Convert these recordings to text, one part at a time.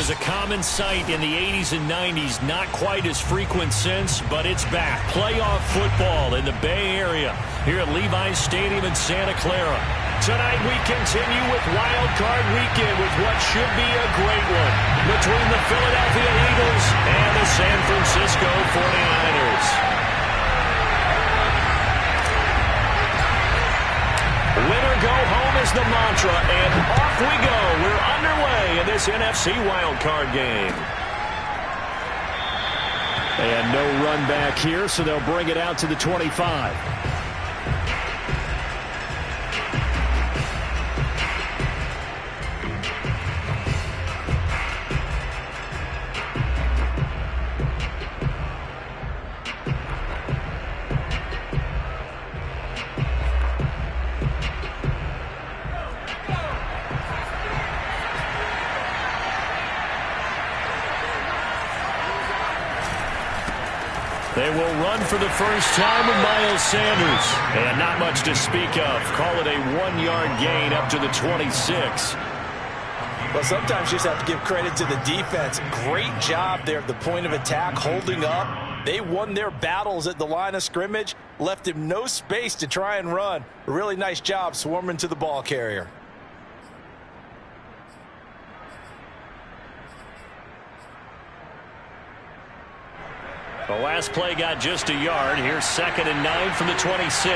was a common sight in the 80s and 90s. Not quite as frequent since, but it's back. Playoff football in the Bay Area here at Levi's Stadium in Santa Clara. Tonight we continue with Wild Card Weekend with what should be a great one between the Philadelphia Eagles and the San Francisco 49ers. Winner go home is the mantra, and off we go. We're underway in this NFC wildcard game. And no run back here, so they'll bring it out to the 25. They will run for the first time with Miles Sanders. And not much to speak of. Call it a 1-yard gain up to the 26. Well, sometimes you just have to give credit to the defense. Great job there at the point of attack, holding up. They won their battles at the line of scrimmage, left him no space to try and run. A really nice job swarming to the ball carrier. The last play got just a yard. Here's 2nd and 9 from the 26.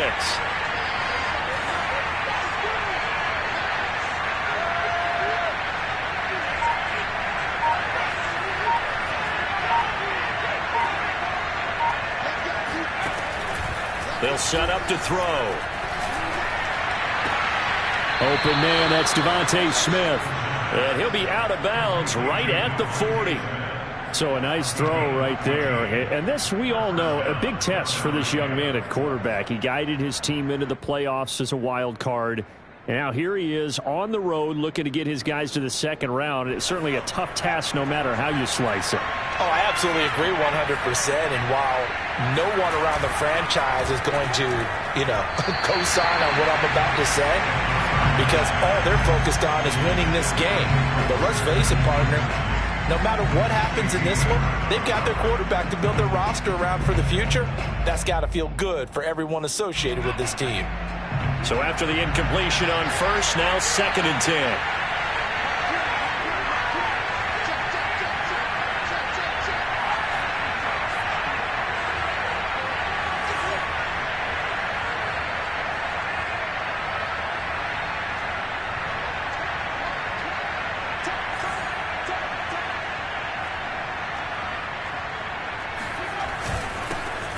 They'll set up to throw. Open man, that's Devontae Smith. And he'll be out of bounds right at the 40. So a nice throw right there. And this, we all know, a big test for this young man at quarterback. He guided his team into the playoffs as a wild card. And now here he is on the road looking to get his guys to the second round. It's certainly a tough task no matter how you slice it. Oh, I absolutely agree 100%. And while no one around the franchise is going to, co-sign on what I'm about to say, because all they're focused on is winning this game. But let's face it, partner, no matter what happens in this one, they've got their quarterback to build their roster around for the future. That's got to feel good for everyone associated with this team. So after the incompletion on first, now 2nd and 10.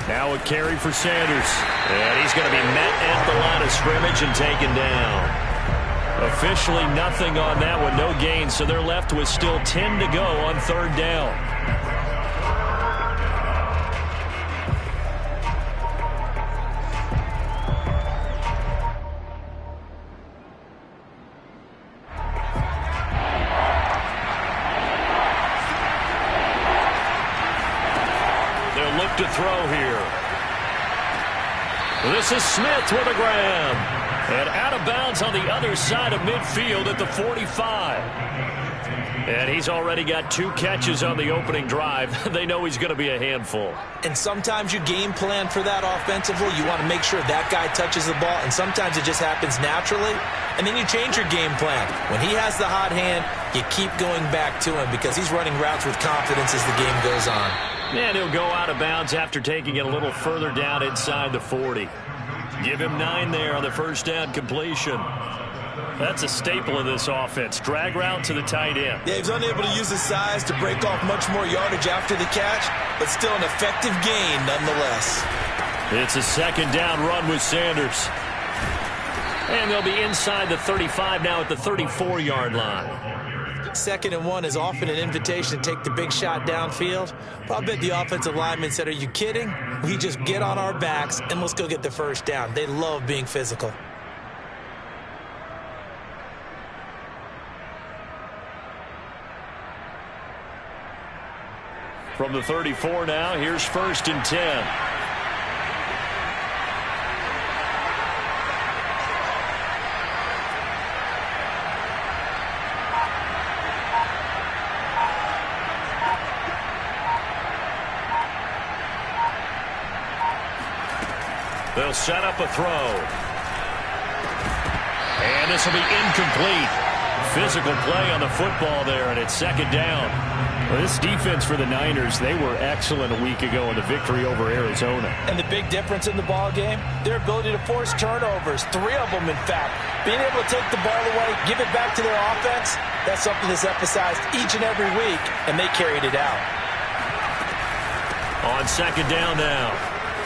Now a carry for Sanders. And he's going to be met at the line of scrimmage and taken down. Officially nothing on that one, no gain, so they're left with still 10 to go on 3rd down. They'll look to throw here. This is Smith with a grab. And out of bounds on the other side of midfield at the 45. And he's already got 2 catches on the opening drive. They know he's going to be a handful. And sometimes you game plan for that offensively. You want to make sure that guy touches the ball. And sometimes it just happens naturally. And then you change your game plan. When he has the hot hand, you keep going back to him because he's running routes with confidence as the game goes on. And he'll go out of bounds after taking it a little further down inside the 40. Give him 9 there on the first down completion. That's a staple of this offense. Drag route to the tight end. Yeah, he's unable to use his size to break off much more yardage after the catch, but still an effective gain nonetheless. It's a 2nd down run with Sanders. And they'll be inside the 35 now at the 34-yard line. 2nd and 1 is often an invitation to take the big shot downfield. But I bet the offensive lineman said, are you kidding? We just get on our backs and let's go get the first down. They love being physical. From the 34 now, here's 1st and 10. They'll set up a throw. And this will be incomplete. Physical play on the football there, and it's second down. Well, this defense for the Niners, they were excellent a week ago in the victory over Arizona. And the big difference in the ball game, their ability to force turnovers, 3 of them, in fact. Being able to take the ball away, give it back to their offense, that's something that's emphasized each and every week, and they carried it out. On second down now,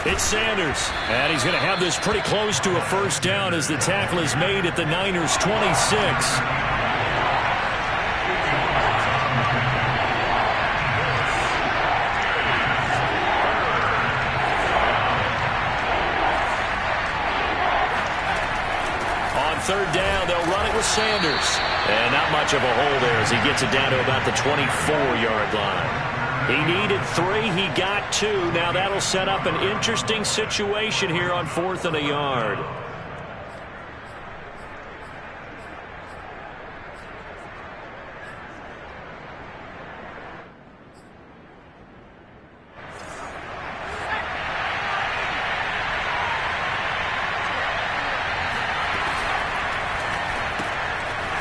it's Sanders. And he's going to have this pretty close to a first down as the tackle is made at the Niners' 26. Third down, they'll run it with Sanders. And not much of a hole there as he gets it down to about the 24-yard line. He needed 3, he got 2. Now that'll set up an interesting situation here on 4th and a yard.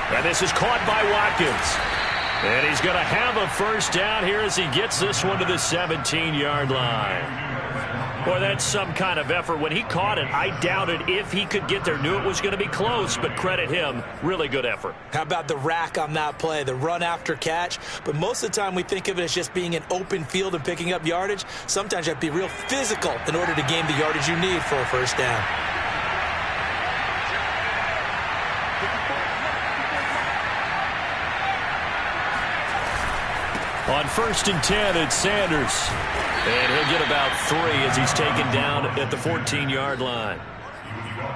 And this is caught by Watkins. And he's going to have a first down here as he gets this one to the 17-yard line. Boy, that's some kind of effort. When he caught it, I doubted if he could get there. Knew it was going to be close, but credit him. Really good effort. How about the rack on that play, the run after catch? But most of the time we think of it as just being an open field and picking up yardage. Sometimes you have to be real physical in order to gain the yardage you need for a first down. On 1st and 10, it's Sanders. And he'll get about 3 as he's taken down at the 14-yard line.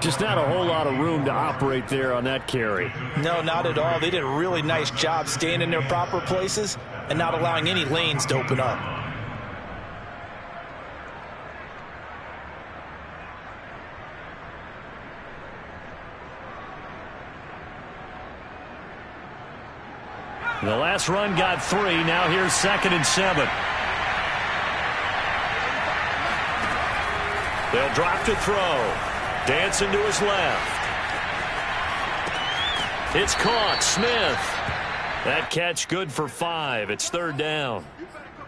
Just not a whole lot of room to operate there on that carry. No, not at all. They did a really nice job staying in their proper places and not allowing any lanes to open up. The last run got 3. Now here's 2nd and 7. They'll drop to throw. Dancing to his left. It's caught. Smith. That catch good for 5. It's 3rd down.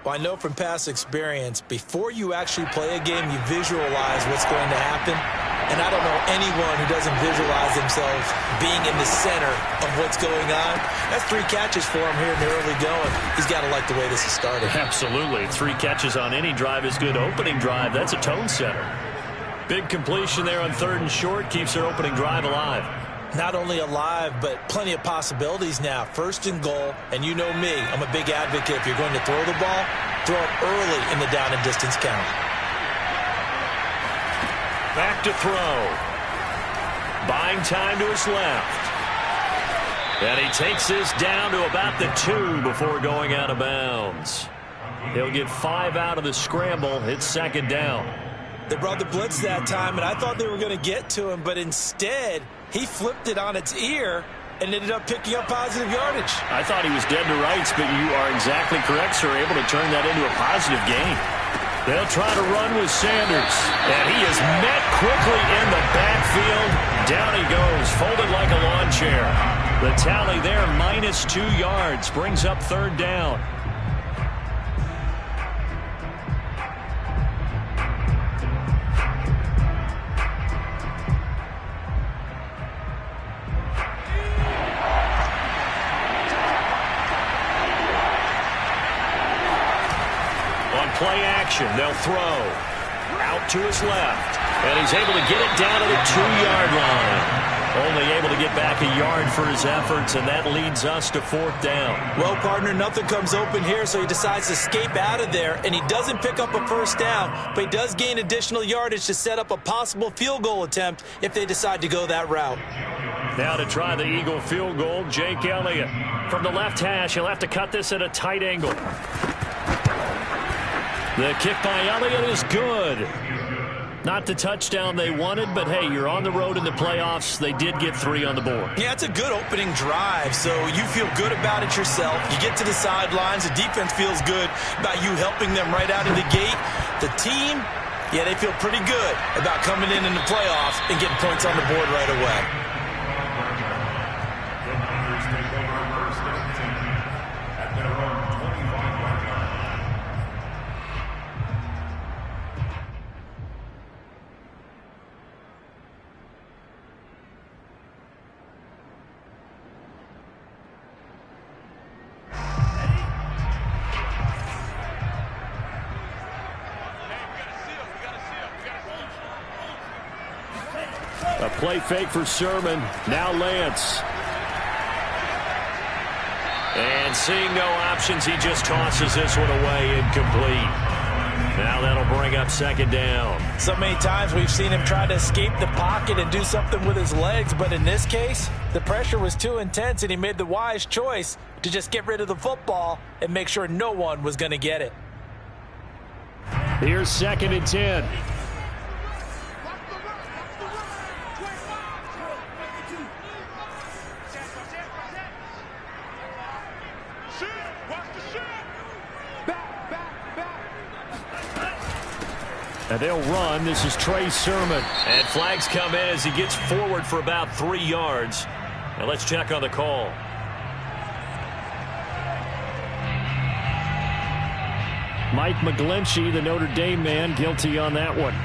Well, I know from past experience, before you actually play a game, you visualize what's going to happen. And I don't know anyone who doesn't visualize themselves being in the center of what's going on. That's 3 catches for him here in the early going. He's got to like the way this is started. Absolutely. 3 catches on any drive is good. Opening drive, that's a tone setter. Big completion there on 3rd and short. Keeps their opening drive alive. Not only alive, but plenty of possibilities now. 1st and goal, and you know me. I'm a big advocate. If you're going to throw the ball, throw it early in the down and distance count. Back to throw. Buying time to his left. And he takes this down to about the 2 before going out of bounds. He'll get 5 out of the scramble. It's 2nd down. They brought the blitz that time, and I thought they were going to get to him, but instead, he flipped it on its ear and ended up picking up positive yardage. I thought he was dead to rights, but you are exactly correct, sir. Able to turn that into a positive gain. They'll try to run with Sanders. And he is met quickly in the backfield. Down he goes, folded like a lawn chair. The tally there, -2 yards, brings up 3rd down. Play action. They'll throw. Out to his left. And he's able to get it down to the 2-yard line. Only able to get back a yard for his efforts, and that leads us to 4th down. Well, partner, nothing comes open here, so he decides to escape out of there, and he doesn't pick up a first down, but he does gain additional yardage to set up a possible field goal attempt if they decide to go that route. Now to try the Eagle field goal, Jake Elliott. From the left hash, he'll have to cut this at a tight angle. The kick by Elliott is good. Not the touchdown they wanted, but hey, you're on the road in the playoffs. They did get 3 on the board. Yeah, it's a good opening drive, so you feel good about it yourself. You get to the sidelines. The defense feels good about you helping them right out of the gate. The team Yeah, they feel pretty good about coming in the playoffs and getting points on the board right away. A play fake for Sermon. Now Lance. And seeing no options, he just tosses this one away, incomplete. Now that'll bring up second down. So many times we've seen him try to escape the pocket and do something with his legs, but in this case, the pressure was too intense and he made the wise choice to just get rid of the football and make sure no one was going to get it. Here's 2nd and 10. And they'll run. This is Trey Sermon. And flags come in as he gets forward for about 3 yards. Now let's check on the call. Mike McGlinchey, the Notre Dame man, guilty on that one.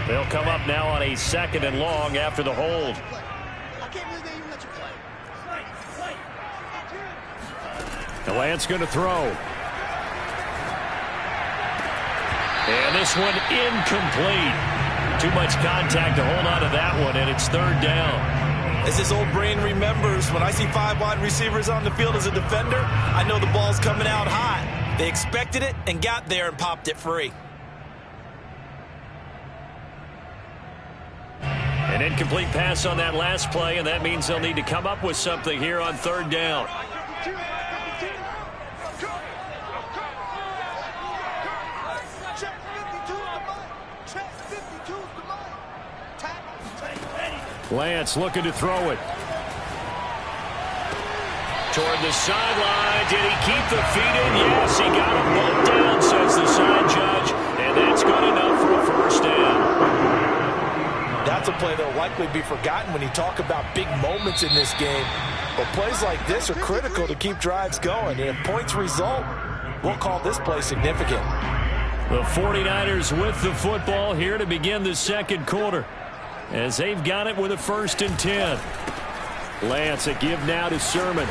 They'll come up now on a 2nd and long after the hold. The Lance going to throw. And this one incomplete. Too much contact to hold on to that one, and it's 3rd down. As this old brain remembers, when I see 5 wide receivers on the field as a defender, I know the ball's coming out hot. They expected it and got there and popped it free. An incomplete pass on that last play, and that means they'll need to come up with something here on 3rd down. Lance looking to throw it. Toward the sideline. Did he keep the feet in? Yes, he got him both down, says the side judge. And that's good enough for a 1st down. That's a play that will likely be forgotten when you talk about big moments in this game. But plays like this are critical to keep drives going. And if points result, we'll call this play significant. The 49ers with the football here to begin the 2nd quarter, as they've got it with a 1st and 10. Lance, a give now to Sermon.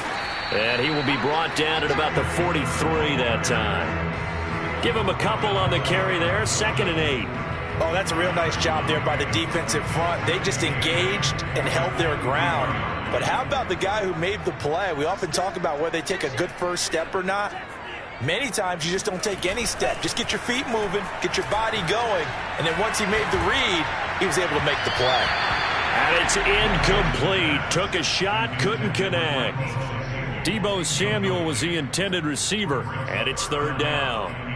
And he will be brought down at about the 43 that time. Give him a couple on the carry there. 2nd and 8. Oh, that's a real nice job there by the defensive front. They just engaged and held their ground. But how about the guy who made the play? We often talk about whether they take a good first step or not. Many times you just don't take any step. Just get your feet moving, get your body going, and then once he made the read, he was able to make the play. And it's incomplete. Took a shot, couldn't connect. Deebo Samuel was the intended receiver, and it's 3rd down.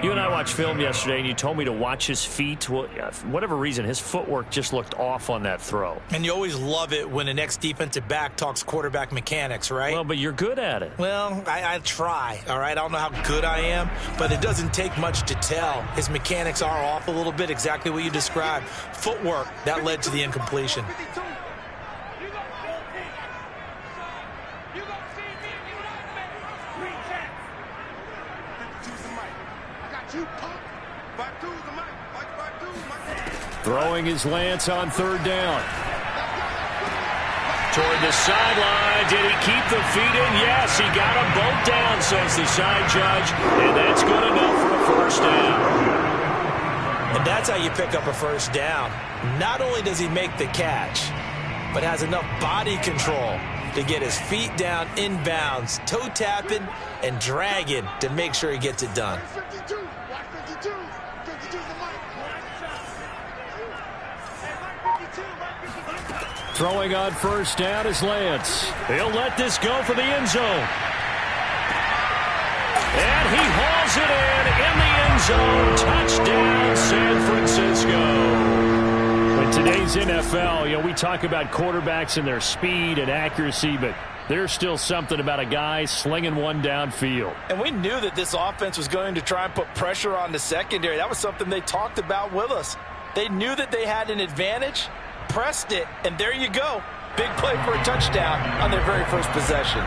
You and I watched film yesterday, and you told me to watch his feet. Well, for whatever reason, his footwork just looked off on that throw. And you always love it when an ex-defensive back talks quarterback mechanics, right? Well, but you're good at it. Well, I try, all right? I don't know how good I am, but it doesn't take much to tell. His mechanics are off a little bit, exactly what you described. Footwork, that led to the incompletion. Throwing his Lance on 3rd down. Toward the sideline. Did he keep the feet in? Yes, he got them both down, says the side judge. And that's good enough for a 1st down. And that's how you pick up a 1st down. Not only does he make the catch, but has enough body control to get his feet down inbounds, toe tapping and dragging to make sure he gets it done. Throwing on 1st down is Lance. He'll let this go for the end zone. And he hauls it in the end zone. Touchdown, San Francisco. In today's NFL, we talk about quarterbacks and their speed and accuracy, but there's still something about a guy slinging one downfield. And we knew that this offense was going to try and put pressure on the secondary. That was something they talked about with us. They knew that they had an advantage, pressed it, and there you go. Big play for a touchdown on their very first possession.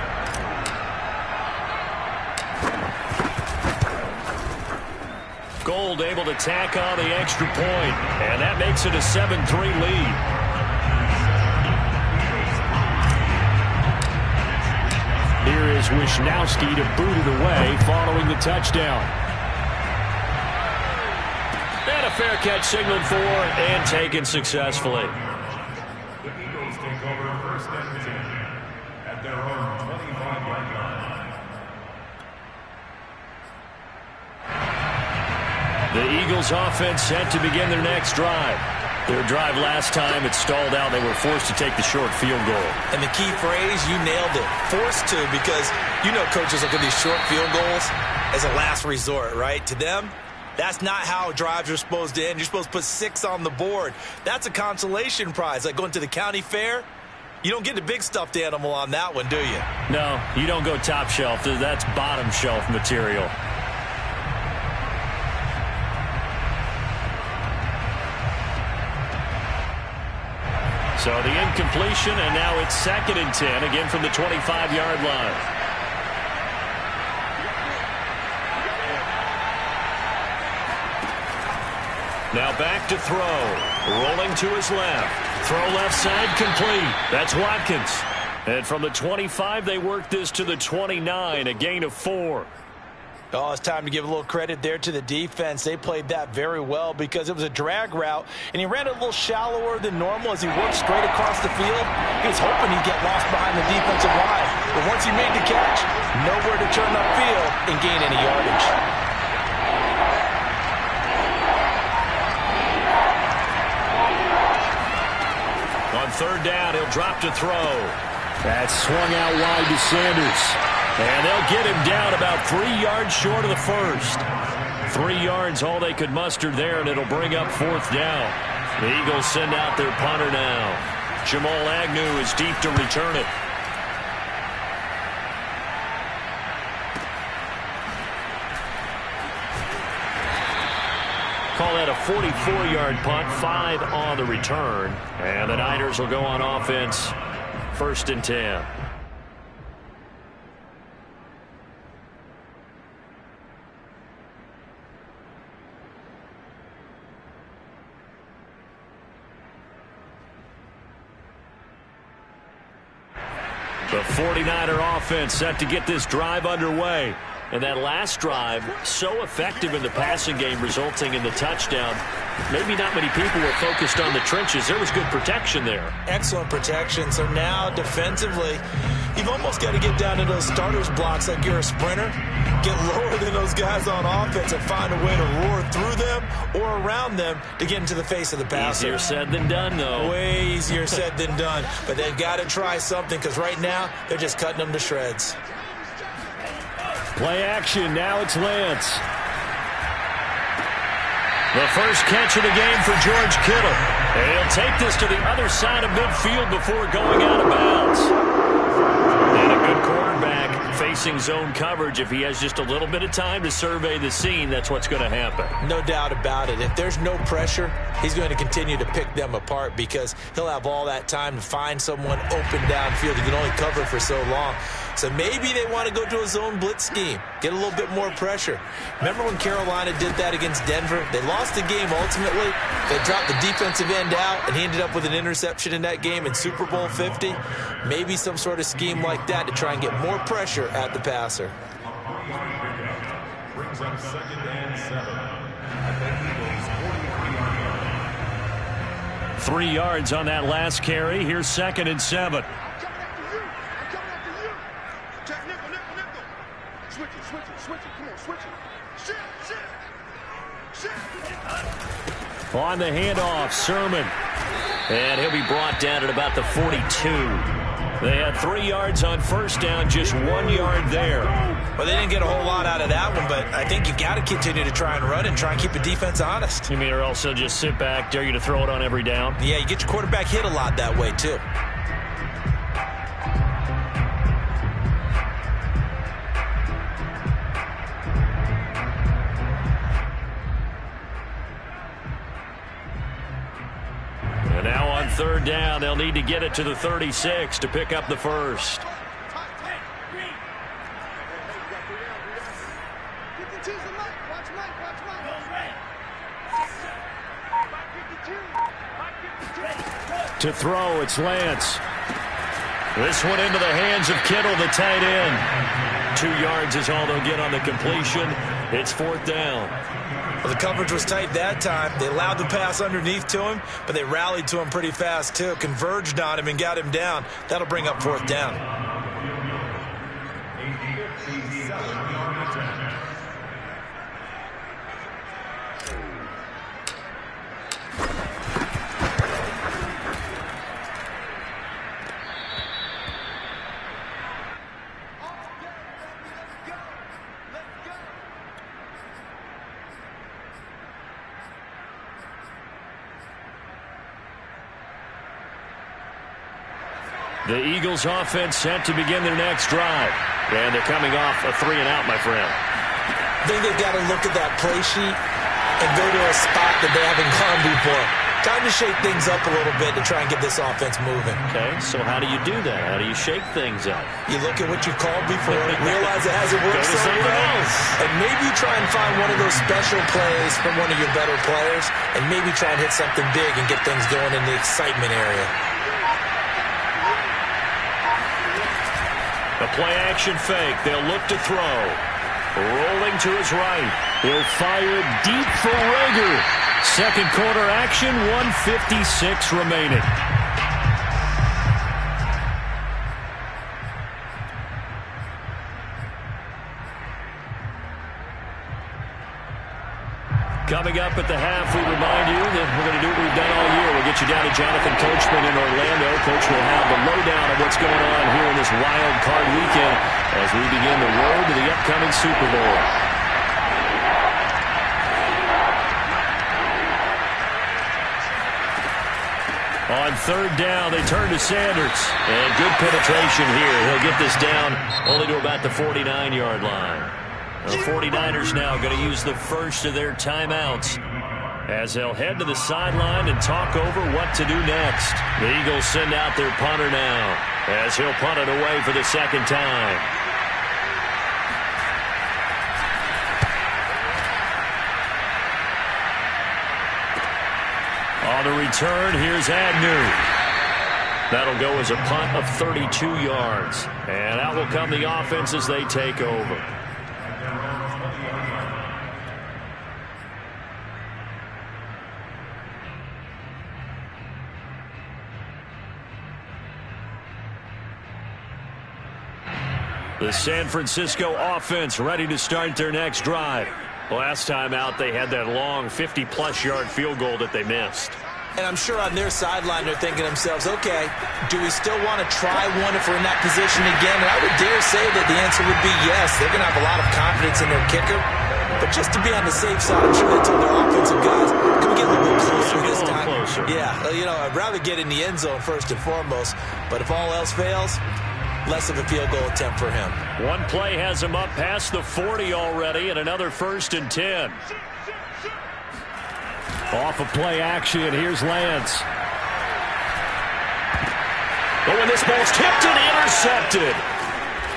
Gold able to tack on the extra point, and that makes it a 7-3 lead. Here is Wisnowski to boot it away following the touchdown. And a fair catch signaled for and taken successfully. The Eagles take over first and 10 at their own 25-yard line. The Eagles offense set to begin their next drive. Their drive last time, it stalled out. They were forced to take the short field goal. And the key phrase, you nailed it. Forced to, because coaches look at these short field goals as a last resort, right? To them, that's not how drives are supposed to end. You're supposed to put 6 on the board. That's a consolation prize. Like going to the county fair, you don't get the big stuffed animal on that one, do you? No, you don't go top shelf. That's bottom shelf material. So the incompletion, and now it's 2nd and 10, again from the 25-yard line. Now back to throw. Rolling to his left. Throw left side complete. That's Watkins. And from the 25, they work this to the 29, a gain of 4. Oh, it's time to give a little credit there to the defense. They played that very well because it was a drag route, and he ran it a little shallower than normal as he worked straight across the field. He was hoping he'd get lost behind the defensive line, but once he made the catch, nowhere to turn upfield and gain any yardage. On 3rd down, he'll drop to throw. That swung out wide to Sanders. And they'll get him down about 3 yards short of the first. 3 yards, all they could muster there, and it'll bring up 4th down. The Eagles send out their punter now. Jamal Agnew is deep to return it. Call that a 44-yard punt, 5 on the return. And the Niners will go on offense, 1st and 10. The 49er offense set to get this drive underway. And that last drive, so effective in the passing game, resulting in the touchdown. Maybe not many people were focused on the trenches. There was good protection there. Excellent protection. So now, defensively, you've almost got to get down to those starters blocks like you're a sprinter. Get lower than those guys on offense and find a way to roar through them or around them to get into the face of the passer. Easier said than done, though. Way easier said than done. But they've got to try something because right now, they're just cutting them to shreds. Play action. Now it's Lance. The first catch of the game for George Kittle. And he'll take this to the other side of midfield before going out of bounds. And a good quarterback facing zone coverage. If he has just a little bit of time to survey the scene, that's what's going to happen. No doubt about it. If there's no pressure, he's going to continue to pick them apart because he'll have all that time to find someone open downfield. He can only cover for so long. So maybe they want to go to a zone blitz scheme, get a little bit more pressure. Remember when Carolina did that against Denver? They lost the game ultimately. They dropped the defensive end out, and he ended up with an interception in that game in Super Bowl 50. Maybe some sort of scheme like that to try and get more pressure at the passer. Brings up 2nd and 7 at the Eagles' 43-yard line. 3 yards on that last carry. Here's 2nd and 7. On the handoff, Sermon. And he'll be brought down at about the 42. They had 3 yards on 1st down, just 1 yard there. Well, they didn't get a whole lot out of that one, but I think you got to continue to try and run and try and keep the defense honest. You mean, or else they'll just sit back, dare you to throw it on every down? Yeah, you get your quarterback hit a lot that way, too. And now on third down, they'll need to get it to the 36 to pick up the first. To throw, it's Lance. This one into the hands of Kittle, the tight end. 2 yards is all they'll get on the completion. It's fourth down. Well, the coverage was tight that time. They allowed the pass underneath to him, but they rallied to him pretty fast, too. Converged on him and got him down. That'll bring up fourth down. The Eagles offense set to begin their next drive. And they're coming off a 3-and-out, my friend. I think they've got to look at that play sheet and go to a spot that they haven't gone before. Time to shake things up a little bit to try and get this offense moving. Okay, so how do you do that? How do you shake things up? You look at what you called before, realize it hasn't worked so well, and maybe try and find one of those special plays from one of your better players, and maybe try and hit something big and get things going in the excitement area. The play-action fake. They'll look to throw. Rolling to his right. He'll fire deep for Rager. Second quarter action, 1:56 remaining. Coming up at the half, we remind you that we're going to do what we've done all year. We'll get you down to Jonathan Coachman in Orlando. Coach will have the lowdown of what's going on here in this wild card weekend as we begin the road to the upcoming Super Bowl. On third down, they turn to Sanders. And good penetration here. He'll get this down only to about the 49-yard line. The 49ers now going to use the first of their timeouts as they'll head to the sideline and talk over what to do next. The Eagles send out their punter now as he'll punt it away for the second time. On the return, here's Agnew. That'll go as a punt of 32 yards. And out will come the offense as they take over. The San Francisco offense ready to start their next drive. Last time out, they had that long 50-plus yard field goal that they missed. And I'm sure on their sideline they're thinking to themselves, okay, do we still want to try one if we're in that position again? And I would dare say that the answer would be yes. They're going to have a lot of confidence in their kicker. But just to be on the safe side, I'm sure they told their offensive guys, can we get a little bit closer this time? Yeah, you know, I'd rather get in the end zone first and foremost. But if all else fails, less of a field goal attempt for him. One play has him up past the 40 already, and another 1st and 10. Off of play action, here's Lance. Oh, and this ball's tipped and intercepted.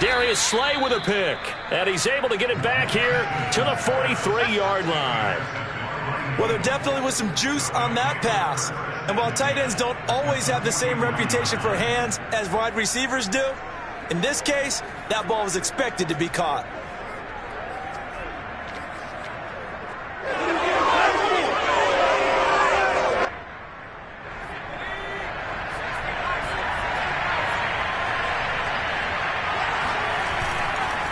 Darius Slay with a pick, and he's able to get it back here to the 43-yard line. Well, there definitely was some juice on that pass. And while tight ends don't always have the same reputation for hands as wide receivers do, in this case, that ball was expected to be caught.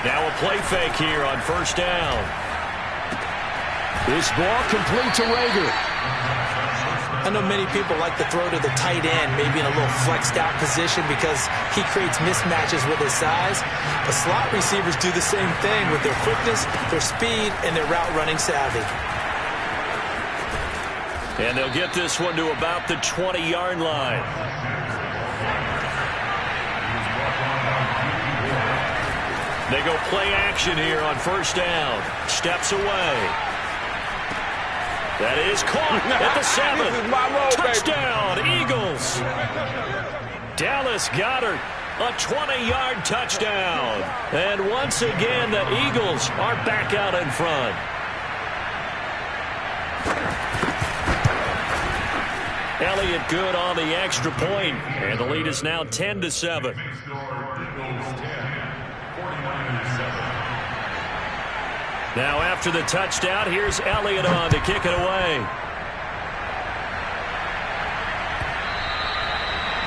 Now a play fake here on first down. This ball complete to Rager. I know many people like to throw to the tight end, maybe in a little flexed out position because he creates mismatches with his size. But slot receivers do the same thing with their quickness, their speed, and their route running savvy. And they'll get this one to about the 20-yard line. They go play action here on first down. Steps away. That is caught at the 7. Touchdown, baby. Eagles. Dallas Goedert, a 20-yard touchdown. And once again, the Eagles are back out in front. Elliott good on the extra point, and the lead is now 10-7. Now after the touchdown, here's Elliott on to kick it away.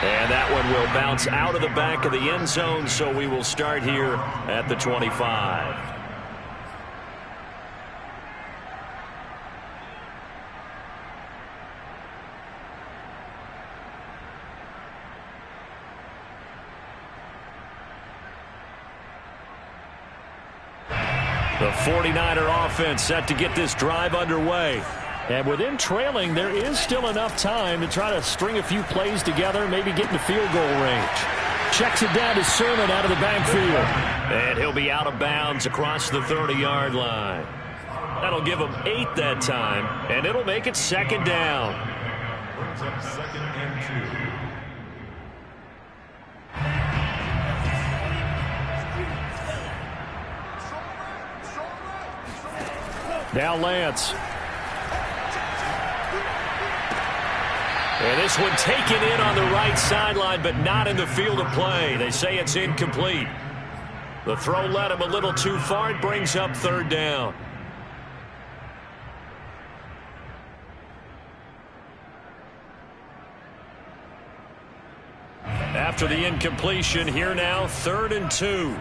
And that one will bounce out of the back of the end zone, so we will start here at the 25. The 49er offense set to get this drive underway. And with them trailing, there is still enough time to try to string a few plays together, maybe get in the field goal range. Checks it down to Sermon out of the backfield. And he'll be out of bounds across the 30-yard line. That'll give him 8 that time, and it'll make it second down. Brings up second and 2. Now Lance. And this one taken in on the right sideline, but not in the field of play. They say it's incomplete. The throw led him a little too far. It brings up third down. After the incompletion, here now, 3rd and 2.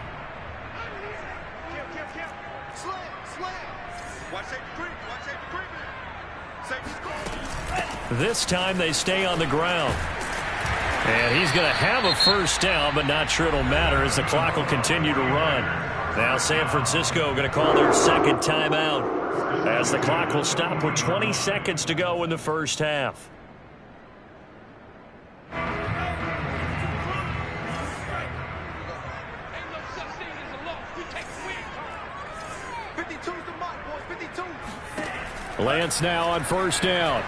This time they stay on the ground. And he's going to have a first down, but not sure it'll matter as the clock will continue to run. Now San Francisco going to call their second timeout as the clock will stop with 20 seconds to go in the first half. Lance now on first down.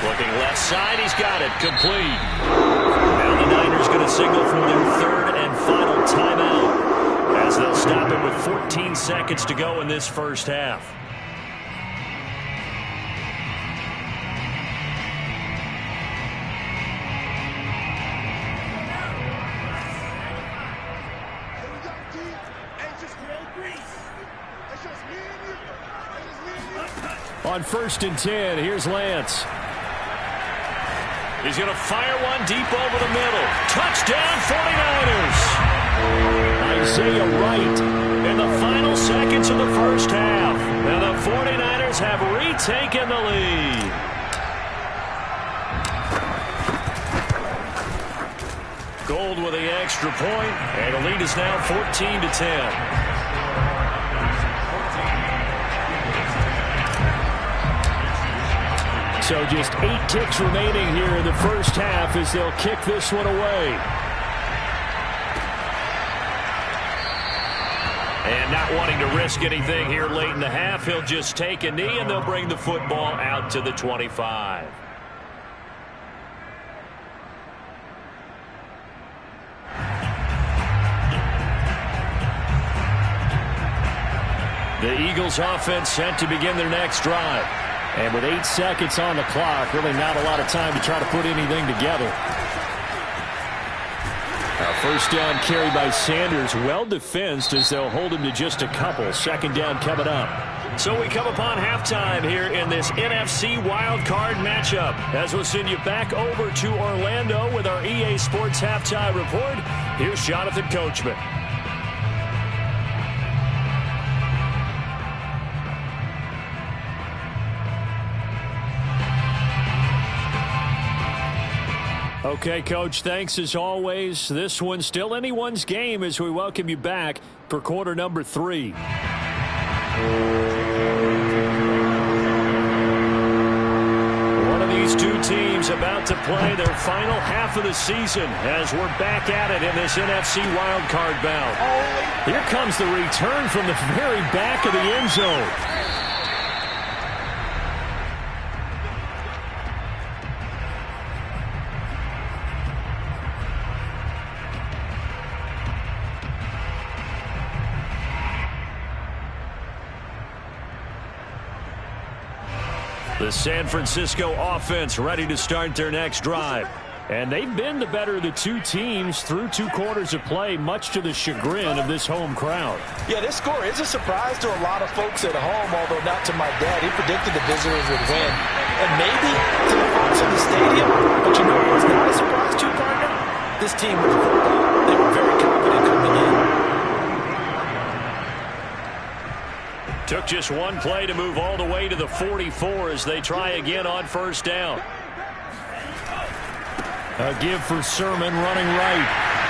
Looking left side, he's got it. Complete. Now the Niners going to signal for their 3rd and final timeout as they'll stop it with 14 seconds to go in this first half. On 1st and 10, here's Lance. He's going to fire one deep over the middle. Touchdown, 49ers. Isaiah Wright in the final seconds of the first half. And the 49ers have retaken the lead. Gold with the extra point, and the lead is now 14-10. So just 8 ticks remaining here in the first half as they'll kick this one away. And not wanting to risk anything here late in the half, he'll just take a knee and they'll bring the football out to the 25. The Eagles offense set to begin their next drive. And with 8 seconds on the clock, really not a lot of time to try to put anything together. Now first down carry by Sanders, well defensed as they'll hold him to just a couple. Second down coming up. So we come upon halftime here in this NFC wildcard matchup. As we'll send you back over to Orlando with our EA Sports Halftime Report, here's Jonathan Coachman. Okay, Coach, thanks as always. This one's still anyone's game as we welcome you back for quarter number 3. One of these two teams about to play their final half of the season as we're back at it in this NFC wildcard bout. Here comes the return from the very back of the end zone. The San Francisco offense ready to start their next drive. And they've been the better of the two teams through 2 quarters of play, much to the chagrin of this home crowd. Yeah, this score is a surprise to a lot of folks at home, although not to my dad. He predicted the visitors would win. And maybe to the folks in the stadium. But you know what was not a surprise to, partner? This team was football. They were very confident coming in. Took just one play to move all the way to the 44 as they try again on first down. A give for Sermon running right.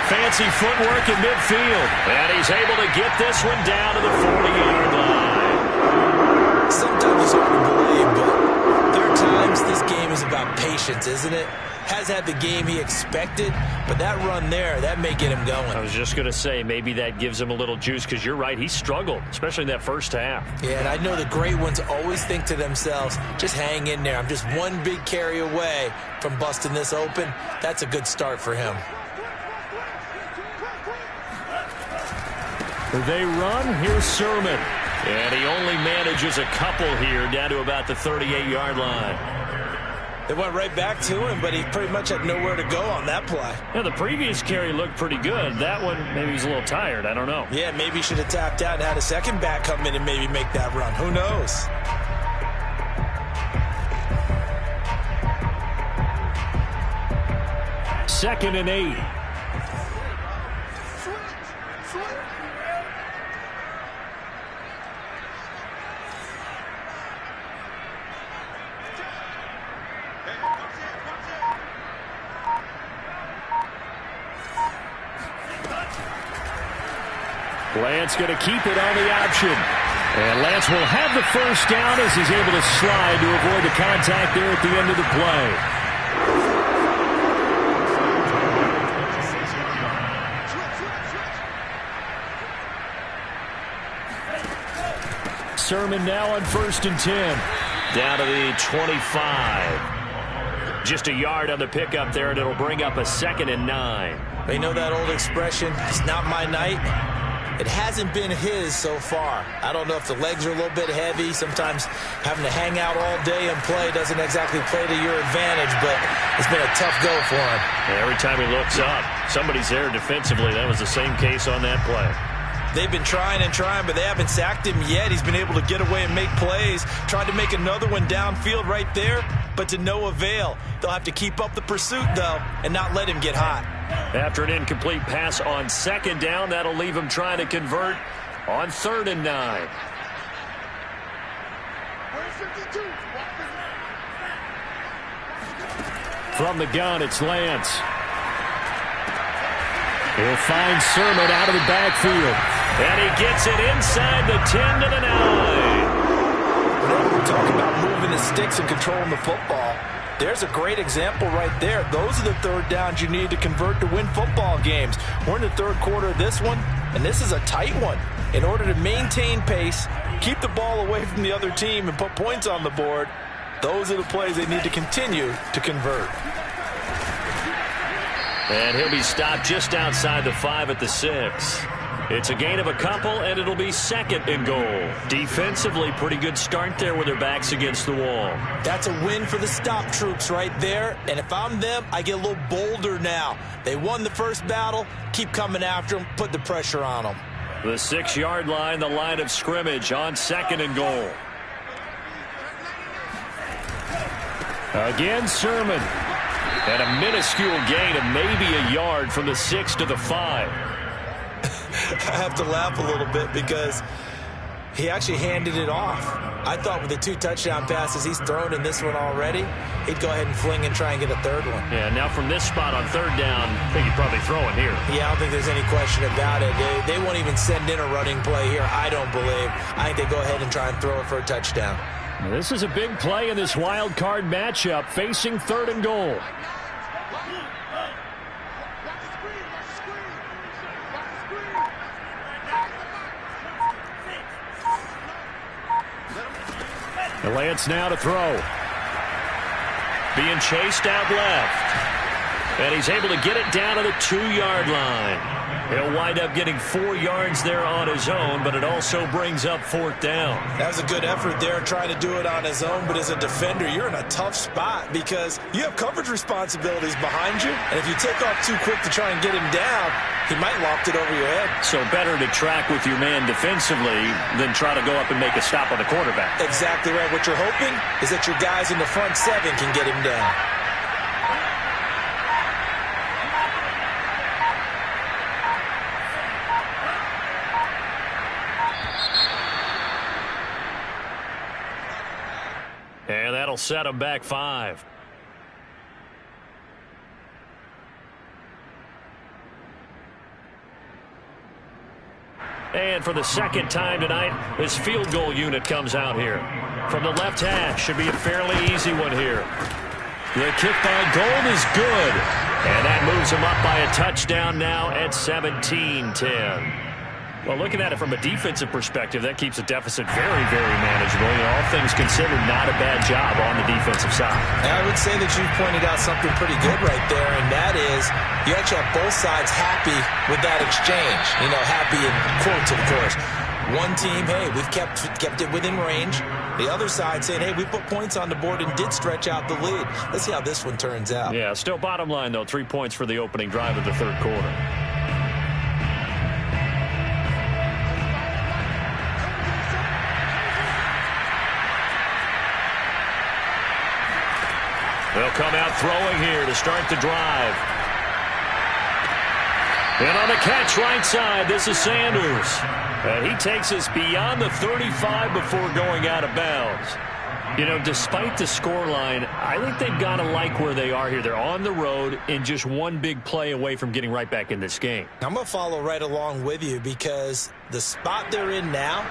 Fancy footwork in midfield. And he's able to get this one down to the 40-yard line. Sometimes it's hard to believe, but there are times this game is about patience, isn't it? Has had the game he expected, but that run there, that may get him going. I was just going to say, maybe that gives him a little juice because you're right, he struggled, especially in that first half. Yeah, and I know the great ones always think to themselves, just hang in there. I'm just one big carry away from busting this open. That's a good start for him. They run. Here's Sermon. And he only manages a couple here down to about the 38-yard line. They went right back to him, but he pretty much had nowhere to go on that play. Yeah, the previous carry looked pretty good. That one, maybe he's a little tired. I don't know. Yeah, maybe he should have tapped out and had a second back come in and maybe make that run. Who knows? Second and 8. Lance going to keep it on the option. And Lance will have the first down as he's able to slide to avoid the contact there at the end of the play. Sermon now on 1st and 10. Down to the 25. Just a yard on the pickup there, and it'll bring up a 2nd and 9. They know that old expression, it's not my night. It hasn't been his so far. I don't know if the legs are a little bit heavy. Sometimes having to hang out all day and play doesn't exactly play to your advantage, but it's been a tough go for him. Yeah, every time he looks up, somebody's there defensively. That was the same case on that play. They've been trying and trying, but they haven't sacked him yet. He's been able to get away and make plays. Tried to make another one downfield right there, but to no avail. They'll have to keep up the pursuit, though, and not let him get hot. After an incomplete pass on 2nd down, that'll leave him trying to convert on 3rd and 9. From the gun, it's Lance. He'll find Sermon out of the backfield. And he gets it inside the 10 to the 9. Whenever we talk about moving the sticks and controlling the football, there's a great example right there. Those are the 3rd downs you need to convert to win football games. We're in the 3rd quarter of this one, and this is a tight one. In order to maintain pace, keep the ball away from the other team, and put points on the board, those are the plays they need to continue to convert. And he'll be stopped just outside the 5 at the 6. It's a gain of a couple, and it'll be 2nd and goal. Defensively, pretty good start there with their backs against the wall. That's a win for the stop troops right there. And if I'm them, I get a little bolder now. They won the first battle. Keep coming after them. Put the pressure on them. The 6-yard line, the line of scrimmage on 2nd and goal. Again, Sermon. And a minuscule gain of maybe a yard from the 6 to the 5. I have to laugh a little bit because He actually handed it off. I thought with the 2 touchdown passes he's thrown in this one already, he'd go ahead and fling and try and get a third one. Yeah, now from this spot on third down, I think he'd probably throw it here. Yeah, I don't think there's any question about it. They won't even send in a running play here, I don't believe. I think they go ahead and try and throw it for a touchdown. This is a big play in this wild card matchup, facing 3rd and goal. Lance now to throw. Being chased out left. And he's able to get it down to the 2-yard line. He'll wind up getting 4 yards there on his own, but it also brings up 4th down. That was a good effort there trying to do it on his own, but as a defender, you're in a tough spot because you have coverage responsibilities behind you, and if you take off too quick to try and get him down, he might loft it over your head. So better to track with your man defensively than try to go up and make a stop on the quarterback. Exactly right. What you're hoping is that your guys in the front 7 can get him down. And that'll set him back 5. And for the second time tonight, this field goal unit comes out here. From the left hash, should be a fairly easy one here. The kick by Gold is good. And that moves him up by a touchdown now at 17-10. Well, looking at it from a defensive perspective, that keeps the deficit very, very manageable. You know, all things considered, not a bad job on the defensive side. And I would say that you pointed out something pretty good right there, and that is you actually have both sides happy with that exchange. You know, happy in quotes, of course. One team, hey, we've kept it within range. The other side saying, hey, we put points on the board and did stretch out the lead. Let's see how this one turns out. Yeah, still bottom line, though, 3 points for the opening drive of the third quarter. They'll come out throwing here to start the drive. And on the catch right side, this is Sanders. And he takes us beyond the 35 before going out of bounds. You know, despite the scoreline, I think they've got to like where they are here. They're on the road and just one big play away from getting right back in this game. I'm going to follow right along with you because the spot they're in now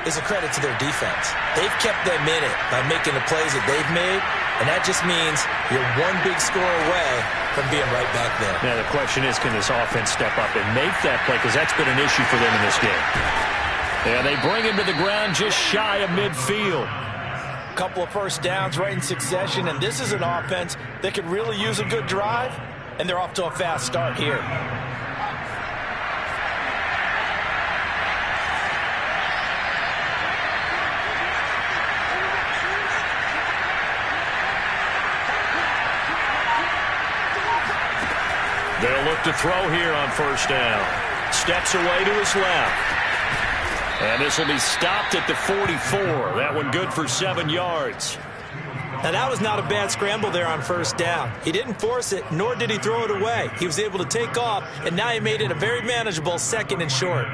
is a credit to their defense. They've kept them in it by making the plays that they've made, and that just means you're one big score away from being right back there. Now, the question is, can this offense step up and make that play? Because that's been an issue for them in this game. Yeah, they bring him to the ground just shy of midfield. Couple of first downs right in succession, and this is an offense that could really use a good drive, and they're off to a fast start here. They'll look to throw here on first down. Steps away to his left. And this will be stopped at the 44. That one good for 7 yards. Now, that was not a bad scramble there on first down. He didn't force it, nor did he throw it away. He was able to take off, and now he made it a very manageable 2nd and short.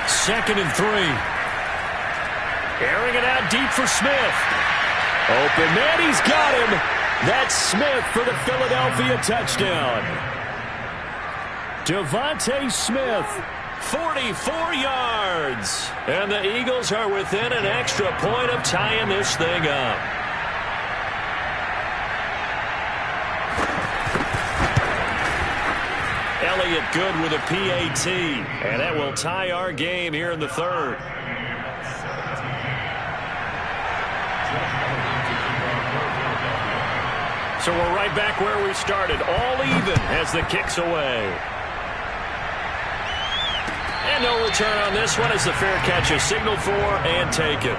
Second and 3. Airing it out deep for Smith. Open man, he's got him. That's Smith for the Philadelphia touchdown. Devontae Smith, 44 yards. And the Eagles are within an extra point of tying this thing up. Elliott good with a PAT. And that will tie our game here in the third. So we're right back where we started. All even as the kick's away. And no return on this one as the fair catch is signaled for and taken.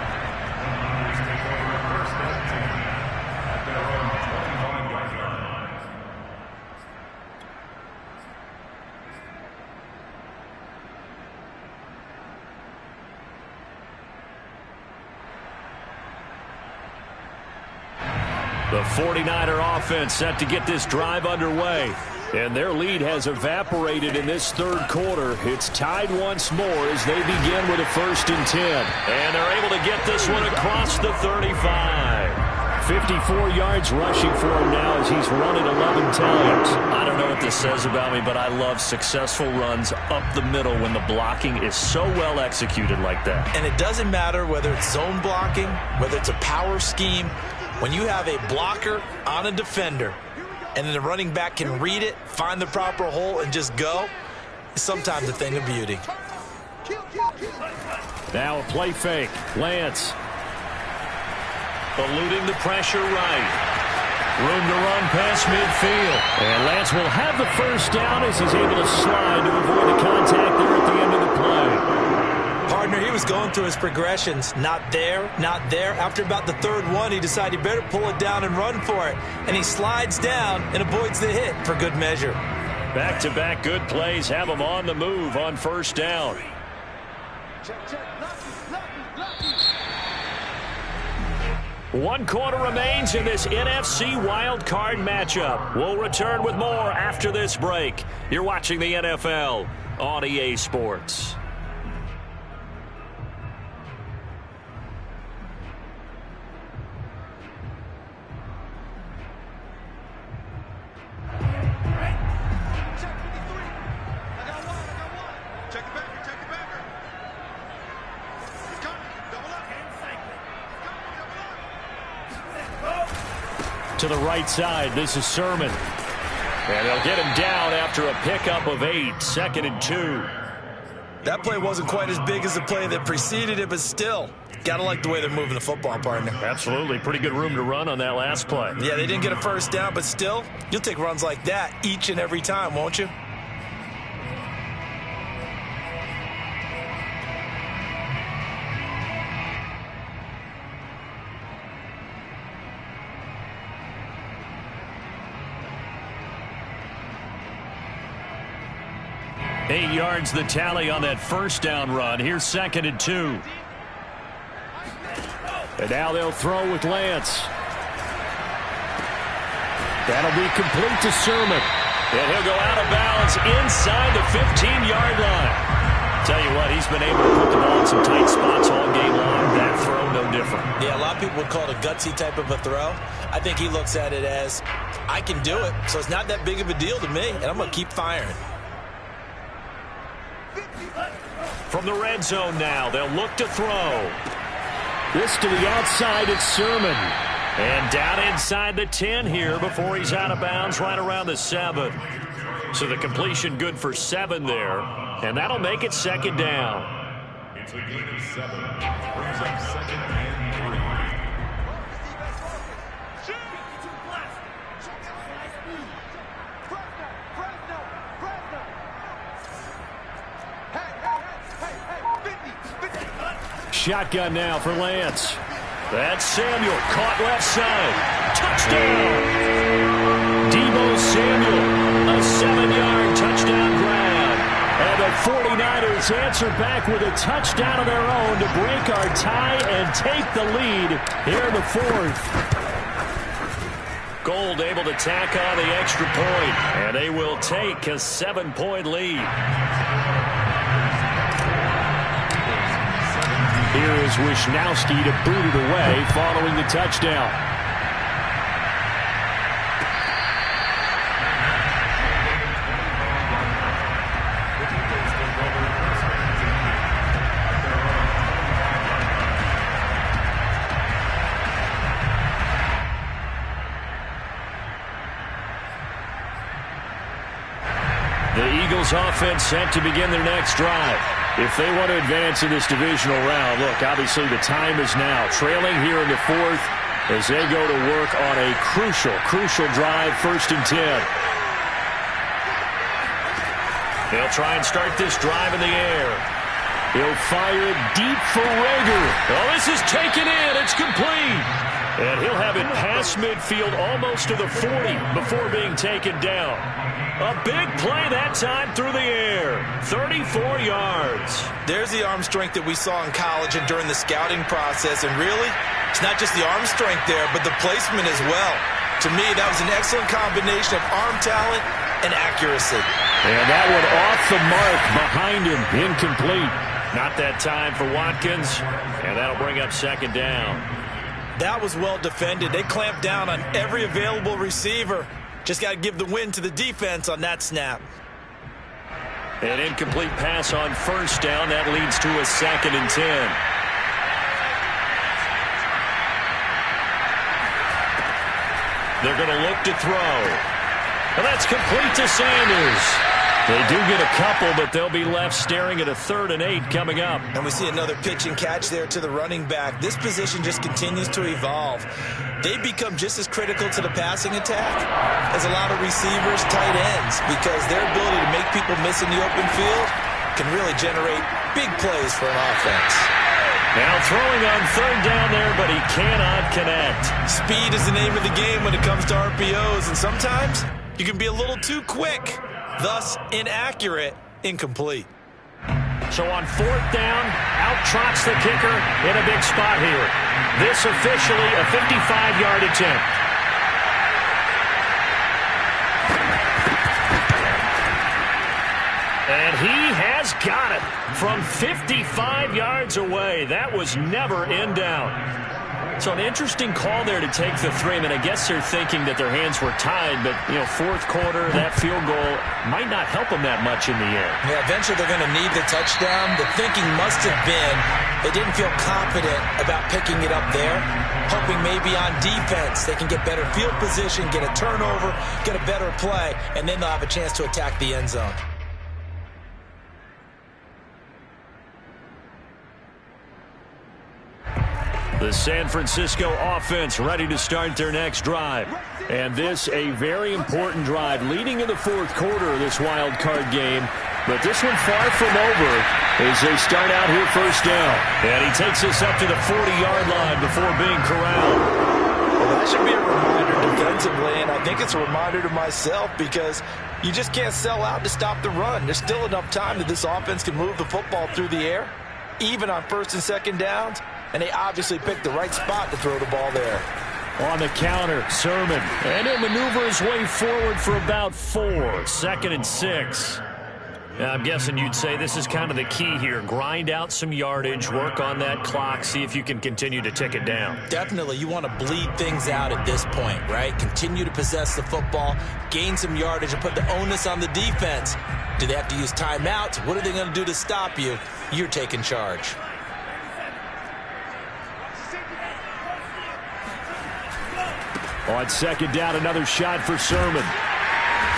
The 49er offense set to get this drive underway. And their lead has evaporated in this third quarter. It's tied once more as they begin with a 1st and 10. And they're able to get this one across the 35. 54 yards rushing for him now as he's run it 11 times. I don't know what this says about me, but I love successful runs up the middle when the blocking is so well executed like that. And it doesn't matter whether it's zone blocking, whether it's a power scheme. When you have a blocker on a defender, and then the running back can read it, find the proper hole, and just go, it's sometimes a thing of beauty. Now a play fake. Lance. Eluding the pressure right. Room to run past midfield. And Lance will have the 1st down as he's able to slide to avoid the contact there at the end of the play. Partner, he was going through his progressions. Not there, not there. After about the 3rd one, he decided he better pull it down and run for it. And he slides down and avoids the hit for good measure. Back-to-back good plays have him on the move on 1st down. One quarter remains in this NFC wildcard matchup. We'll return with more after this break. You're watching the NFL on EA Sports. To the right side, this is Sermon. And they'll get him down after a pickup of 8, 2nd and 2. That play wasn't quite as big as the play that preceded it, but still, gotta like the way they're moving the football, partner. Absolutely. Pretty good room to run on that last play. Yeah, they didn't get a 1st down, but still, you'll take runs like that each and every time, won't you? Eight yards the tally on that 1st down run. Here's 2nd and 2. And now they'll throw with Lance. That'll be complete to Sermon. And he'll go out of bounds inside the 15-yard line. Tell you what, he's been able to put the ball in some tight spots all game long. That throw, no different. Yeah, a lot of people would call it a gutsy type of a throw. I think he looks at it as, I can do it, so it's not that big of a deal to me, and I'm going to keep firing. From the red zone now, they'll look to throw. This to the outside, it's Sermon. And down inside the 10 here before he's out of bounds right around the 7. So the completion good for 7 there. And that'll make it 2nd down. It's a gain of 7. Brings up 2nd and 3. Shotgun now for Lance. That's Samuel, caught left side. Touchdown! Deebo Samuel, a 7-yard touchdown grab. And the 49ers answer back with a touchdown of their own to break our tie and take the lead here in the 4th. Gold able to tack on the extra point, and they will take a 7-point lead. Here is Wisnowski to boot it away following the touchdown. The Eagles offense set to begin their next drive. If they want to advance in this divisional round, look, obviously the time is now. Trailing here in the 4th as they go to work on a crucial drive, 1st and 10. They'll try and start this drive in the air. He'll fire it deep for Rager. Oh, this is taken in. It's complete. And he'll have it past midfield almost to the 40 before being taken down. A big play that time through the air. 34 yards. There's the arm strength that we saw in college and during the scouting process. And really, it's not just the arm strength there, but the placement as well. To me, that was an excellent combination of arm talent and accuracy. And that one off the mark behind him. Incomplete. Not that time for Watkins. And that'll bring up second down. That was well defended. They clamped down on every available receiver. Just got to give the win to the defense on that snap. An incomplete pass on first down. That leads to a 2nd and 10. They're going to look to throw. And that's complete to Sanders. They do get a couple, but they'll be left staring at a 3rd and 8 coming up. And we see another pitch and catch there to the running back. This position just continues to evolve. They become just as critical to the passing attack as a lot of receivers, tight ends, because their ability to make people miss in the open field can really generate big plays for an offense. Now throwing on 3rd down there, but he cannot connect. Speed is the name of the game when it comes to RPOs, and sometimes you can be a little too quick. Thus, inaccurate, incomplete. So on 4th down, out trots the kicker in a big spot here. This officially a 55-yard attempt. And he has got it from 55 yards away. That was never in down. So an interesting call there to take the 3. I mean, I guess they're thinking that their hands were tied, but, 4th quarter, that field goal might not help them that much in the air. Yeah, eventually they're going to need the touchdown. The thinking must have been they didn't feel confident about picking it up there, hoping maybe on defense they can get better field position, get a turnover, get a better play, and then they'll have a chance to attack the end zone. The San Francisco offense ready to start their next drive. And this a very important drive leading in the 4th quarter of this wild card game. But this one far from over as they start out here first down. And he takes us up to the 40-yard line before being corralled. Well, that should be a reminder defensively, and I think it's a reminder to myself because you just can't sell out to stop the run. There's still enough time that this offense can move the football through the air, even on 1st and 2nd downs. And they obviously picked the right spot to throw the ball there. On the counter, Sermon. And he'll maneuver his way forward for about 4. 2nd and 6. I'm guessing you'd say this is kind of the key here. Grind out some yardage, work on that clock, see if you can continue to tick it down. Definitely. You want to bleed things out at this point, right? Continue to possess the football, gain some yardage, and put the onus on the defense. Do they have to use timeouts? What are they going to do to stop you? You're taking charge. On 2nd down, another shot for Sermon.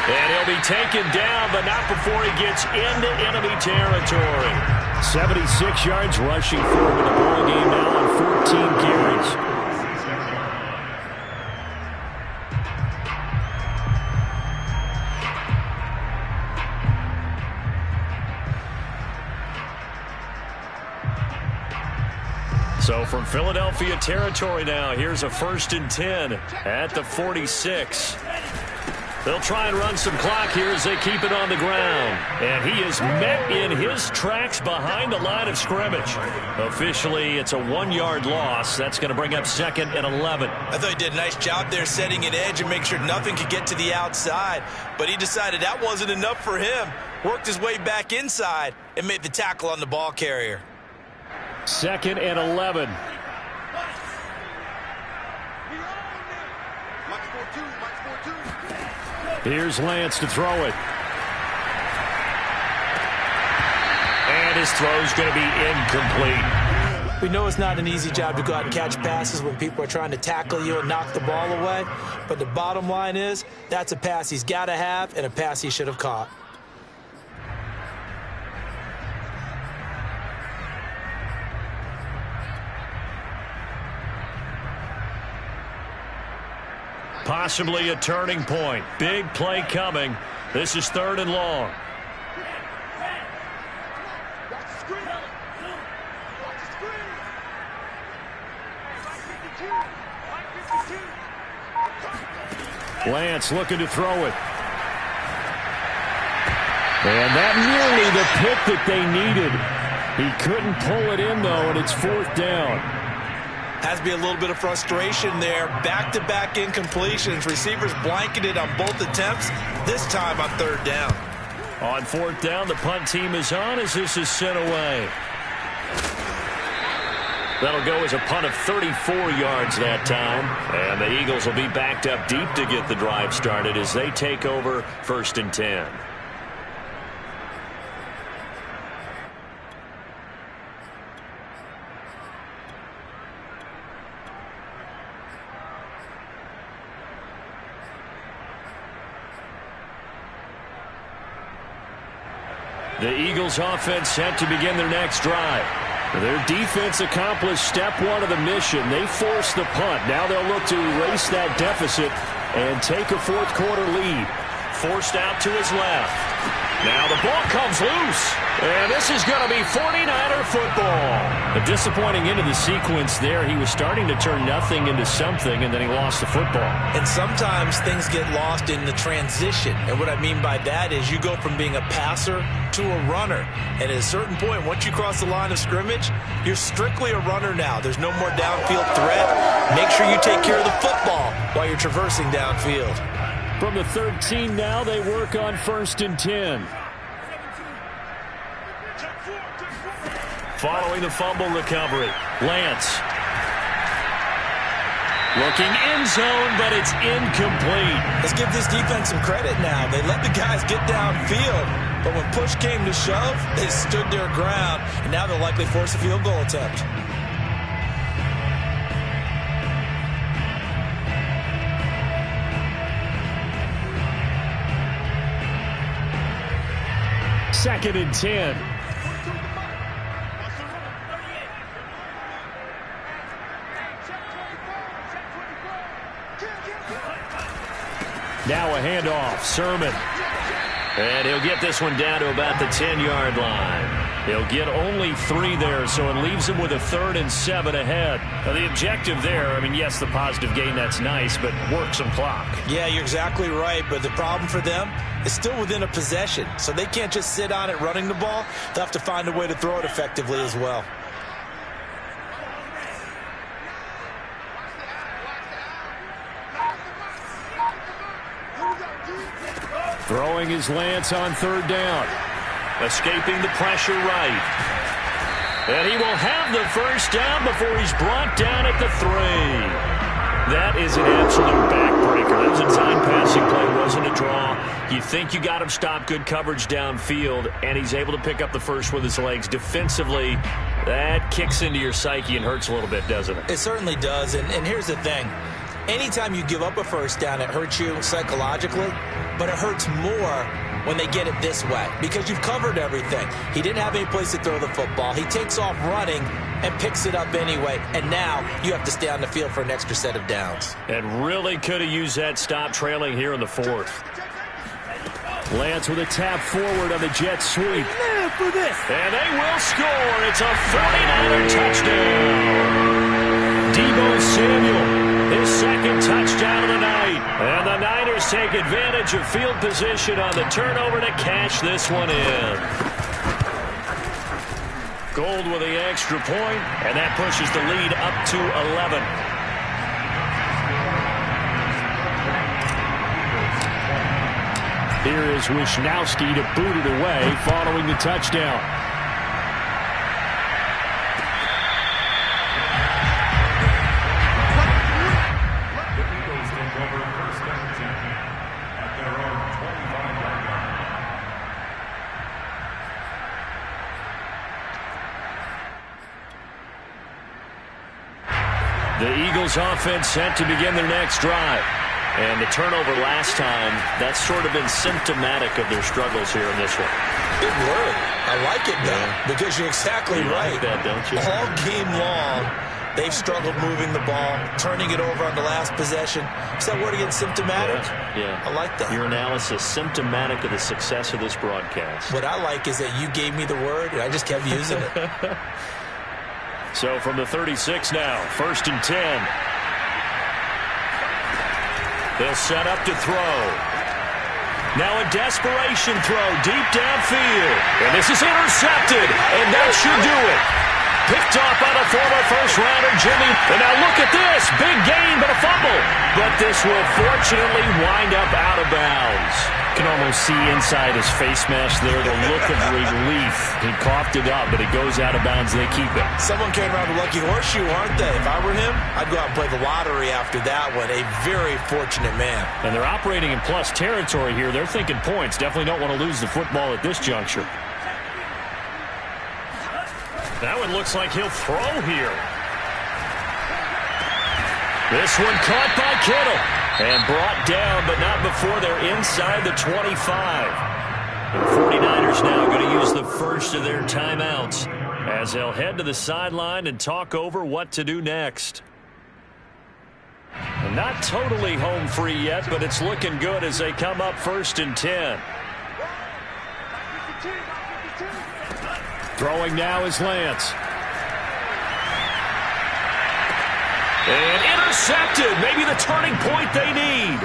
And he'll be taken down, but not before he gets into enemy territory. 76 yards rushing forward in the ball game now on 14 carries. So from Philadelphia territory now, here's a 1st and 10 at the 46. They'll try and run some clock here as they keep it on the ground. And he is met in his tracks behind the line of scrimmage. Officially, it's a 1-yard loss. That's going to bring up 2nd and 11. I thought he did a nice job there setting an edge and make sure nothing could get to the outside. But he decided that wasn't enough for him. Worked his way back inside and made the tackle on the ball carrier. 2nd and 11. Here's Lance to throw it. And his throw's going to be incomplete. We know it's not an easy job to go out and catch passes when people are trying to tackle you and knock the ball away. But the bottom line is, that's a pass he's got to have and a pass he should have caught. Possibly a turning point. Big play coming. This is 3rd and long. Lance looking to throw it. And that nearly the pick that they needed. He couldn't pull it in, though, and it's 4th down. Has to be a little bit of frustration there. Back-to-back incompletions. Receivers blanketed on both attempts, this time on 3rd down. On 4th down, the punt team is on as this is sent away. That'll go as a punt of 34 yards that time. And the Eagles will be backed up deep to get the drive started as they take over 1st and 10. The Eagles offense set to begin their next drive. Their defense accomplished step 1 of the mission. They forced the punt. Now they'll look to erase that deficit and take a 4th quarter lead. Forced out to his left. Now the ball comes loose. And this is going to be 49er football. A disappointing end of the sequence there. He was starting to turn nothing into something, and then he lost the football. And sometimes things get lost in the transition. And what I mean by that is you go from being a passer to a runner. And at a certain point, once you cross the line of scrimmage, you're strictly a runner now. There's no more downfield threat. Make sure you take care of the football while you're traversing downfield. From the 13 now, they work on 1st and 10. Following the fumble recovery, Lance. Looking end zone, but it's incomplete. Let's give this defense some credit now. They let the guys get downfield, but when push came to shove, they stood their ground, and now they'll likely force a field goal attempt. Second and 10. Now a handoff. Sermon. And he'll get this one down to about the 10-yard line. He'll get only 3 there, so it leaves him with a 3rd and 7 ahead. Now, the objective there, I mean, yes, the positive gain, that's nice, but work some clock. Yeah, you're exactly right, but the problem for them is still within a possession, so they can't just sit on it running the ball. They'll have to find a way to throw it effectively as well. Throwing his Lance on 3rd down. Escaping the pressure right. And he will have the 1st down before he's brought down at the 3. That is an absolute backbreaker. That was a design passing play, wasn't a draw. You think you got him stopped, good coverage downfield, and he's able to pick up the 1st with his legs. Defensively, that kicks into your psyche and hurts a little bit, doesn't it? It certainly does, and here's the thing. Anytime you give up a 1st down, it hurts you psychologically, but it hurts more when they get it this way because you've covered everything. He didn't have any place to throw the football. He takes off running and picks it up anyway, and now you have to stay on the field for an extra set of downs. And really could have used that stop trailing here in the 4th. Lance with a tap forward on the jet sweep. And they will score. It's a 49er touchdown. Deebo Samuel, his 2nd touchdown of the night. And the Niners take advantage of field position on the turnover to cash this one in. Gold with the extra point, and that pushes the lead up to 11. Here is Wisnowski to boot it away following the touchdown. The Eagles take over 1st and 10 at their own 25-yard line. The Eagles offense set to begin their next drive. And the turnover last time, that's sort of been symptomatic of their struggles here in this one. Big word. I like it, though, because you're exactly right. Like that, don't you? All game long, they've struggled moving the ball, turning it over on the last possession. Is that word again, symptomatic? Yeah. I like that. Your analysis, symptomatic of the success of this broadcast. What I like is that you gave me the word, and I just kept using it. So from the 36 now, 1st and 10. They'll set up to throw. Now a desperation throw deep downfield. And this is intercepted, and that should do it. Picked off by the former first-rounder, Jimmy. And now look at this. Big gain, but a fumble. But this will fortunately wind up out of bounds. You can almost see inside his face mask there the look of relief. He coughed it up, but it goes out of bounds. They keep it. Someone came around a lucky horseshoe, aren't they? If I were him, I'd go out and play the lottery after that one. A very fortunate man. And they're operating in plus territory here. They're thinking points. Definitely don't want to lose the football at this juncture. Now it looks like he'll throw here. This one caught by Kittle. And brought down, but not before they're inside the 25. The 49ers now going to use the first of their timeouts as they'll head to the sideline and talk over what to do next. And not totally home free yet, but it's looking good as they come up 1st and 10. Throwing now is Lance. And intercepted. Maybe the turning point they need.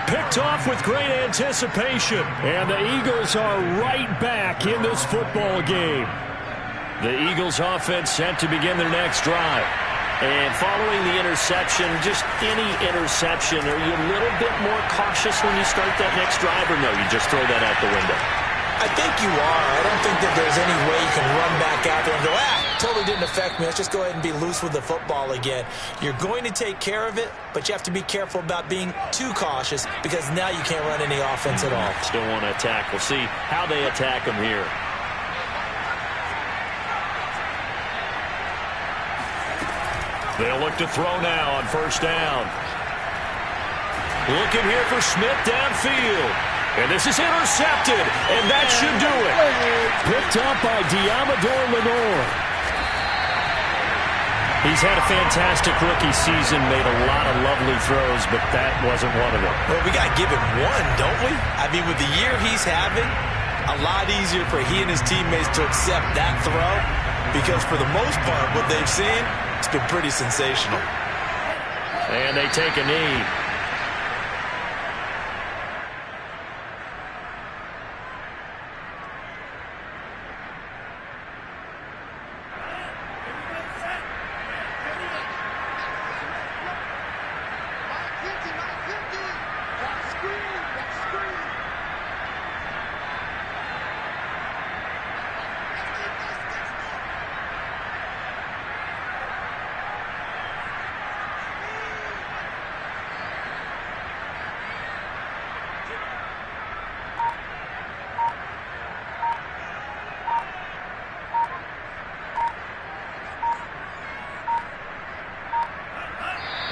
Picked off with great anticipation. And the Eagles are right back in this football game. The Eagles offense set to begin their next drive. And following the interception, just any interception, are you a little bit more cautious when you start that next drive, or no, you just throw that out the window? I think you are. I don't think that there's any way you can run back out there and go, totally didn't affect me. Let's just go ahead and be loose with the football again. You're going to take care of it, but you have to be careful about being too cautious because now you can't run any offense at all. Still want to attack. We'll see how they attack them here. They'll look to throw now on 1st down. Looking here for Smith downfield. And this is intercepted, and that should do it. Picked up by Diamador Lenore. He's had a fantastic rookie season, made a lot of lovely throws, but that wasn't one of them. Well, we got to give him one, don't we? I mean, with the year he's having, a lot easier for he and his teammates to accept that throw because for the most part, what they've seen, it's been pretty sensational. And they take a knee.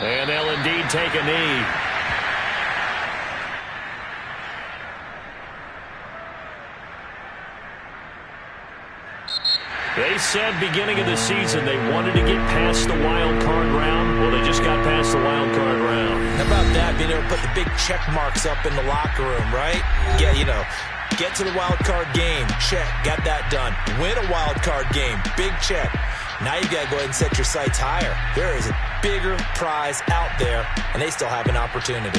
And they'll indeed take a knee. They said beginning of the season they wanted to get past the wild card round. Well, they just got past the wild card round. How about that, being able to put the big check marks up in the locker room, right? Yeah, you know, get to the wild card game, check, got that done. Win a wild card game, big check. Now you got to go ahead and set your sights higher. There is a bigger prize out there, and they still have an opportunity.